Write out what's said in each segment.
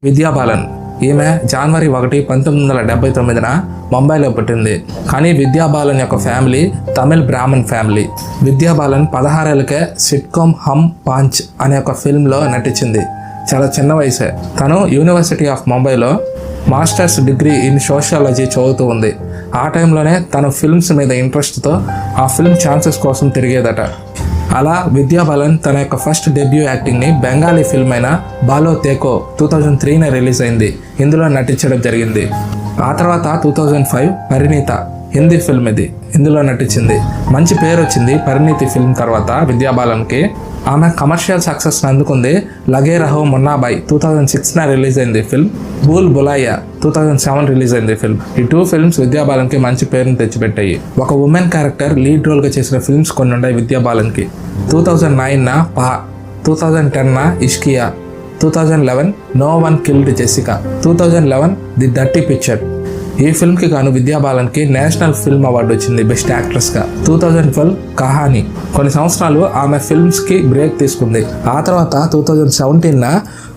విద్యా బాలన్ ఈమె జనవరి 1, 1979న ముంబైలో పుట్టింది. కానీ విద్యా బాలన్ యొక్క ఫ్యామిలీ తమిళ్ బ్రాహ్మణ్ ఫ్యామిలీ. విద్యా బాలన్ 16 ఏళ్ళకే సిట్కామ్ హమ్ పాంచ్ అనే ఒక ఫిల్మ్లో నటించింది. చాలా చిన్న వయసే. తను యూనివర్సిటీ ఆఫ్ ముంబైలో మాస్టర్స్ డిగ్రీ ఇన్ సోషియాలజీ చదువుతూ ఉంది. ఆ టైంలోనే తను ఫిల్మ్స్ మీద ఇంట్రెస్ట్తో ఆ ఫిల్మ్ ఛాన్సెస్ కోసం తిరిగేదట. అలా విద్యా బాలన్ తన యొక్క ఫస్ట్ డెబ్యూ యాక్టింగ్ని బెంగాలీ ఫిల్మ్ అయిన బాలో తేకో 2003న రిలీజ్ అయింది. ఇందులో నటించడం జరిగింది. ఆ తర్వాత 2005 పరిణీత హిందీ ఫిల్మ్ ఇది, ఇందులో నటించింది. మంచి పేరు వచ్చింది పరిణీతి ఫిల్మ్ తర్వాత విద్యా బాలన్కి. ఆమె కమర్షియల్ సక్సెస్ని అందుకుంది. లగే రహో మున్నాబాయ్ 2006న రిలీజ్ అయింది ఫిల్మ్. భూల్ భులాయ్యా 2007 రిలీజ్ అయింది ఫిల్మ్. ఈ 2 ఫిల్మ్స్ విద్యా బాలన్కి మంచి పేరుని తెచ్చిపెట్టాయి. ఒక ఉమెన్ క్యారెక్టర్ లీడ్ రోల్గా చేసిన ఫిల్మ్స్ కొన్ని ఉన్నాయి విద్యా బాలన్కి. 2009న పా, 2010న Ishqiya, 2011 no one killed Jessica, 2011 the dirty picture. ఈ ఫిల్మ్కి గాను విద్యా బాలన్కి నేషనల్ ఫిల్మ్ అవార్డు వచ్చింది బెస్ట్ యాక్ట్రెస్గా. 2012 కహాని. కొన్ని సంవత్సరాలు ఆమె ఫిల్మ్స్కి బ్రేక్ తీసుకుంది. ఆ తర్వాత 2017న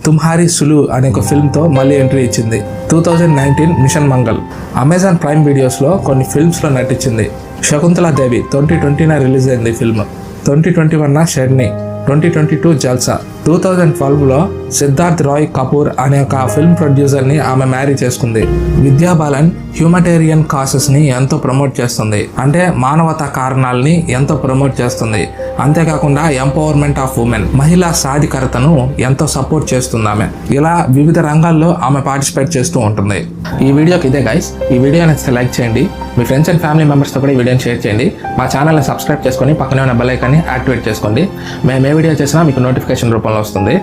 తుమ్హారీ సులు అనే ఒక ఫిల్మ్తో మళ్ళీ ఎంట్రీ ఇచ్చింది. 2019 మిషన్ మంగళ్. అమెజాన్ ప్రైమ్ వీడియోస్లో కొన్ని ఫిల్మ్స్లో నటించింది. శకుంతలాదేవి 2020న రిలీజ్ అయింది ఫిల్మ్. 2021న షెర్ని, 2022 జల్సా. 2012లో సిద్ధార్థ్ రాయ్ కపూర్ అనే ఒక ఫిల్మ్ ప్రొడ్యూసర్ని ఆమె మ్యారీ చేసుకుంది. విద్యా బాలన్ హ్యూమటేరియన్ కాసెస్ని ఎంతో ప్రమోట్ చేస్తుంది. అంటే మానవతా కారణాలని ఎంతో ప్రమోట్ చేస్తుంది. అంతేకాకుండా ఎంపవర్మెంట్ ఆఫ్ ఉమెన్, మహిళా సాధికారతను ఎంతో సపోర్ట్ చేస్తుంది ఆమె. ఇలా వివిధ రంగాల్లో ఆమె పార్టిసిపేట్ చేస్తూ ఉంటుంది. ఈ వీడియోకి ఇదే గైస్. ఈ వీడియో నచ్చితే లైక్ చేయండి. మీ ఫ్రెండ్స్ అండ్ ఫ్యామిలీ మెంబర్స్తో కూడా ఈ వీడియోని షేర్ చేయండి. మా ఛానల్ని సబ్స్క్రైబ్ చేసుకొని పక్కనే ఉన్న బెల్ ఐకాన్ని యాక్టివేట్ చేసుకోండి. మేము ఏ వీడియో చేసినా మీకు నోటిఫికేషన్ రూపంలో వస్తుంది.